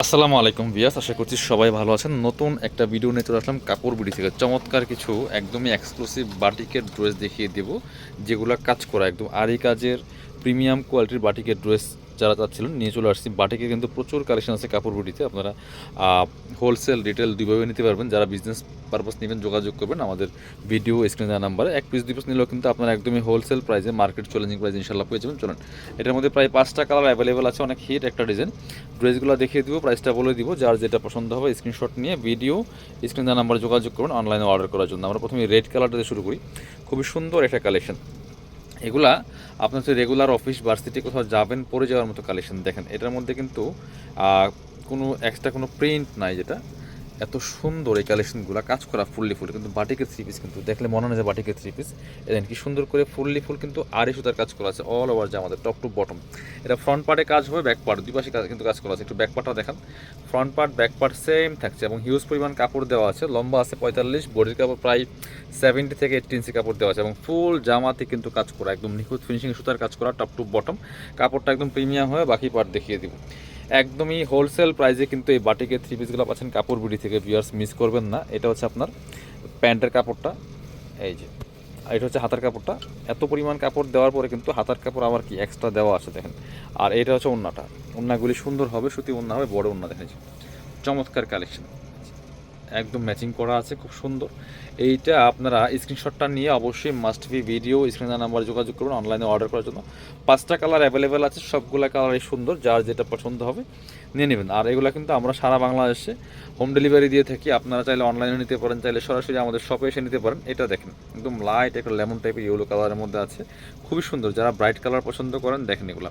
আসসালামু আলাইকুম ভিয়াস, আশা করছি সবাই ভালো আছেন। নতুন একটা ভিডিও নিয়ে চলে আসলাম কাপড় বিডি থেকে। চমৎকার কিছু একদমই এক্সক্লুসিভ বাটিকের ড্রেস দেখিয়ে দেব, যেগুলো কাজ করা একদম আরি কাজের প্রিমিয়াম কোয়ালিটির বাটিকের ড্রেস যারা চাচ্ছিলেন নিয়ে চলে আসছি। বাটিকের কিন্তু প্রচুর কালেকশন আছে কাপড় বিডিতে। আপনারা হোলসেল রিটেল দুইভাবে নিতে পারবেন। যারা বিজনেস পারপাস নেবেন যোগাযোগ করবেন আমাদের ভিডিও স্ক্রিনে দেওয়া নাম্বারে। এক পিস দুই পিস নিলেও কিন্তু আপনারা একদমই হোলসেল প্রাইসে মার্কেট চ্যালেঞ্জিং প্রাইস ইনশাল্লাহ পেয়ে যাবেন। চলুন, এটার মধ্যে প্রায় 5টা কালার অ্যাভেলেবেল আছে, অনেক হিট একটা ডিজাইন। ড্রেসগুলো দেখিয়ে দিব, প্রাইসটা বলে দিব, যার যেটা পছন্দ হবে স্ক্রিনশট নিয়ে ভিডিও স্ক্রিন দেওয়া নাম্বারে যোগাযোগ করুন অনলাইনে অর্ডার করার জন্য। আমরা প্রথমে রেড কালারটা দিয়ে শুরু করি। খুবই সুন্দর একটা কালেকশন। এগুলা আপনার হচ্ছে রেগুলার অফিস ভার্সিটি কোথাও যাবেন পরে যাওয়ার মতো কালেকশন। দেখেন এটার মধ্যে কিন্তু কোনো এক্সট্রা কোনো প্রিন্ট নাই, যেটা এত সুন্দর এই কালেকশনগুলো কাজ করা ফুললি ফুল কিন্তু বাটিকের থ্রি পিস, কিন্তু দেখলে মনে হয় যে বাটিকের থ্রি পিস। এদেন কি সুন্দর করে ফুললি ফুল কিন্তু আড়াই সুতার কাজ করা আছে অল ওভার, যে আমাদের টপ টু বটম। এটা ফ্রন্ট পার্টে কাজ হবে, ব্যাক পার্ট দুই পাশে কিন্তু কাজ করা আছে। একটু ব্যাক পার্টটা দেখেন, front part back part same থাকছে এবং হিউজ পরিমাণ কাপড় দেওয়া আছে। লম্বা আছে 45, বডির কাপড় প্রায় 70 থেকে 80 ইঞ্চি কাপড় দেওয়া আছে এবং ফুল জামাতে কিন্তু কাজ করা একদম নিখুঁত ফিনিশিং সুতার কাজ করা টপ টু বটম। কাপড়টা একদম প্রিমিয়াম হয়ে বাকি পার্ট দেখিয়ে দিব। একদমই হোলসেল প্রাইসে কিন্তু এই বাটিকের থ্রি পিসগুলো পাচ্ছেন কাপড় বিডি থেকে। ভিউয়ার্স মিস করবেন না। এটা হচ্ছে আপনার প্যান্টের কাপড়টা, এই যে। আর এটা হচ্ছে হাতার কাপড়টা। এত পরিমাণ কাপড় দেওয়ার পরে কিন্তু হাতার কাপড় আবার কি এক্সট্রা দেওয়া আছে দেখেন। আর এটা হচ্ছে ওড়নাটা। ওড়নাগুলি সুন্দর হবে, সুতি ওড়না হবে, বড় ওড়না দেখেন। চমৎকার কালেকশন, একদম ম্যাচিং করা আছে, খুব সুন্দর। এইটা আপনারা স্ক্রিনশটটা নিয়ে অবশ্যই মাস্ট বি ভিডিও স্ক্রিনের নাম্বারে যোগাযোগ করুন অনলাইনে অর্ডার করার জন্য। 5টা কালার অ্যাভেলেবেল আছে, সবগুলো কালারই সুন্দর, যার যেটা পছন্দ হবে নিয়ে নেবেন। আর এগুলো কিন্তু আমরা সারা বাংলাদেশে হোম ডেলিভারি দিয়ে থাকি। আপনারা চাইলে অনলাইনে নিতে পারেন, চাইলে সরাসরি আমাদের শপে এসে নিতে পারেন। এটা দেখেন একদম লাইট একটা লেমন টাইপের ইয়েলো কালারের মধ্যে আছে, খুবই সুন্দর। যারা ব্রাইট কালার পছন্দ করেন দেখেন, এগুলো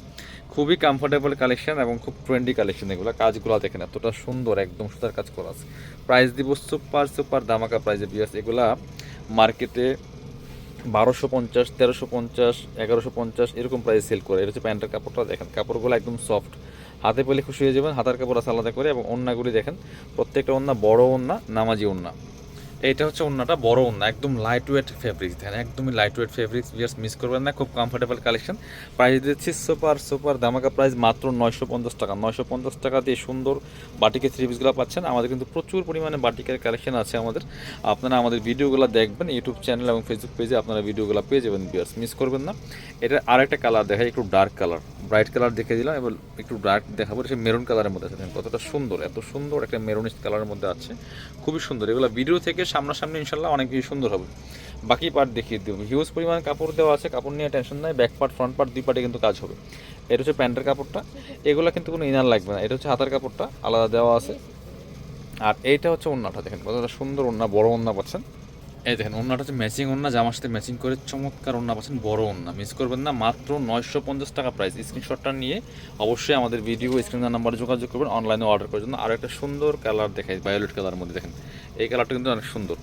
খুবই কমফোর্টেবল কালেকশন এবং খুব ট্রেন্ডি কালেকশন। এগুলো কাজগুলো দেখেন এতটা সুন্দর, একদম সুতার কাজ করা আছে। প্রাইস দিব সুপার সুপার ধামাকা প্রাইসে বিয়ার্স। এগুলা মার্কেটে 1250, 1350, 1150 এরকম প্রাইস সেল করে। এটা হচ্ছে প্যান্টের কাপড়টা দেখেন, কাপড়গুলো একদম সফট, হাতে পেলে খুশি হয়ে যাবেন। হাতার কাপড় আছে আলাদা করে এবং ওড়নাগুলি দেখেন, প্রত্যেকটা ওড়না বড় ওড়না, নামাজি ওড়না। এইটা হচ্ছে ওড়নাটা, বড় ওড়না, একদম লাইট ওয়েট ফেব্রিক্স দেখেন, একদমই light weight fabrics. Just miss করবেন না, খুব কমফোর্টেবল কালেকশন। প্রাইস দিচ্ছি সুপার সুপার ধামাকা প্রাইস মাত্র 950 টাকা। 950 টাকা দিয়ে সুন্দর বাটিকের থ্রি পিসগুলো পাচ্ছেন। আমাদের কিন্তু প্রচুর পরিমাণে বাটিকের কালেকশন আছে আমাদের। আপনারা আমাদের ভিডিওগুলো দেখবেন ইউটিউব চ্যানেল এবং ফেসবুক পেজে, আপনারা ভিডিওগুলো পেয়ে যাবেন ভিউয়ার্স, মিস করবেন না। এটা আরেকটা কালার দেখাই, একটু ডার্ক কালার। ব্রাইট কালার দেখে দিলাম, এবার একটু ডার্ক দেখাবো। সে মেরুন কালারের মধ্যে আছে, কতটা সুন্দর, এত সুন্দর একটা মেরুনিশ কালারের মধ্যে আছে, খুবই সুন্দর। এগুলো ভিডিও থেকে সামনাসামনি ইনশাল্লাহ অনেক বেশি সুন্দর হবে। বাকি পার্ট দেখিয়ে দেবো। হিউজ পরিমাণ কাপড় দেওয়া আছে, কাপড় নিয়ে টেনশন নাই। ব্যাক পার্ট ফ্রন্ট পার্ট দুই পার্টে কিন্তু কাজ হবে। এটা হচ্ছে প্যান্টের কাপড়টা, এগুলো কিন্তু কোনো ইনার লাগবে না। এটা হচ্ছে হাতার কাপড়টা আলাদা দেওয়া আছে। আর এইটা হচ্ছে ওড়নাটা দেখেন, কতটা সুন্দর ওড়না, বড় ওড়না পাচ্ছেন। এই দেখেন ওড়নাটা হচ্ছে ম্যাচিং ওড়না, জামার সাথে ম্যাচিং করে চমৎকার ওড়না পাচ্ছেন, বড় ওড়না, মিস করবেন না। মাত্র 950 টাকা প্রাইস। স্ক্রিনশটটা নিয়ে অবশ্যই আমাদের ভিডিও স্ক্রিনের নাম্বারে যোগাযোগ করবেন অনলাইনে অর্ডার করার জন্য। আর একটা সুন্দর কালার দেখাই, ভায়োলেট কালারের মধ্যে দেখেন, এই কালারটা কিন্তু অনেক সুন্দর,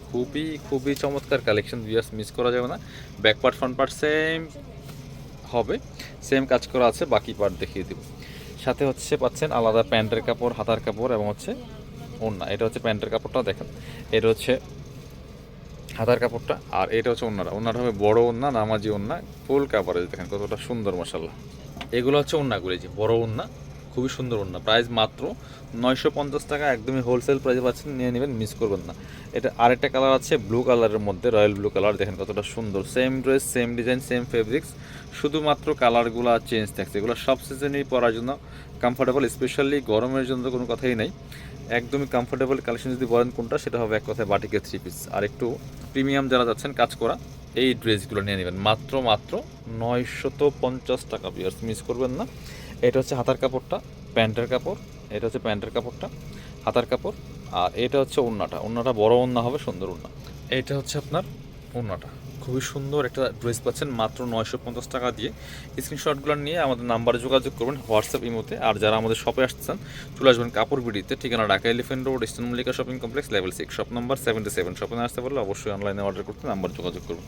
খুবই খুবই চমৎকার কালেকশন। ভিউয়ার্স মিস করা যাবে না। Back part front part same হবে, সেম কাজ করা আছে। বাকি পার্ট দেখিয়ে দিব। সাথে হচ্ছে পাচ্ছেন আলাদা প্যান্টের কাপড়, হাতার কাপড় এবং হচ্ছে ওড়না। এটা হচ্ছে প্যান্টের কাপড়টা দেখেন, এটা হচ্ছে হাতার কাপড়টা, আর এটা হচ্ছে ওড়নাটা। ওড়নাটা হবে বড় ওড়না, নামাজি ওড়না, ফুল কাভারেজ দেখেন কতটা সুন্দর মাশাআল্লাহ। এগুলো হচ্ছে ওড়নাগুলি, যে বড় ওড়না, খুবই সুন্দর ওড়না। প্রাইস মাত্র 950 টাকা, একদমই হোলসেল প্রাইসে পাচ্ছেন, নিয়ে নেবেন, মিস করবেন না। এটা আরেকটা কালার আছে ব্লু কালারের মধ্যে, রয়্যাল ব্লু কালার দেখেন কতটা সুন্দর। Same dress, same design, same fabrics, শুধুমাত্র কালারগুলো চেঞ্জ থাকছে। এগুলো সব সিজনেই পরার জন্য কমফোর্টেবল, স্পেশালি গরমের জন্য কোনো কথাই নেই। একদমই কমফোর্টেবল কালেকশন যদি বলেন কোনটা, সেটা হবে এক কথায় বাটিকের থ্রি পিস। আর একটু প্রিমিয়াম যারা যাচ্ছেন কাজ করা, এই ড্রেসগুলো নিয়ে নেবেন মাত্র মাত্র 950 টাকা। ভিউয়ার্স মিস করবেন না। এটা হচ্ছে হাতার কাপড়টা, প্যান্টের কাপড়, এটা হচ্ছে প্যান্টের কাপড়টা, হাতার কাপড়। আর এটা হচ্ছে ওড়নাটা, ওড়নাটা বড় ওড়না হবে, সুন্দর ওড়না। এটা হচ্ছে আপনার ওড়নাটা, খুবই সুন্দর একটা ড্রেস পাচ্ছেন মাত্র 950 টাকা দিয়ে। স্ক্রিনশটগুলো নিয়ে আমাদের নাম্বারে যোগাযোগ করবেন হোয়াটসঅ্যাপ ইমোতে। আর যারা আমাদের শপে আসছেন চলে আসবেন কাপড় বিডিতে, ঠিকানা Dhaka elephant road, eastern Mallika shopping complex, level 6, shop number 77। শপে না আসতে পারলে অবশ্যই অনলাইনে অর্ডার করতে নাম্বার যোগাযোগ করুন।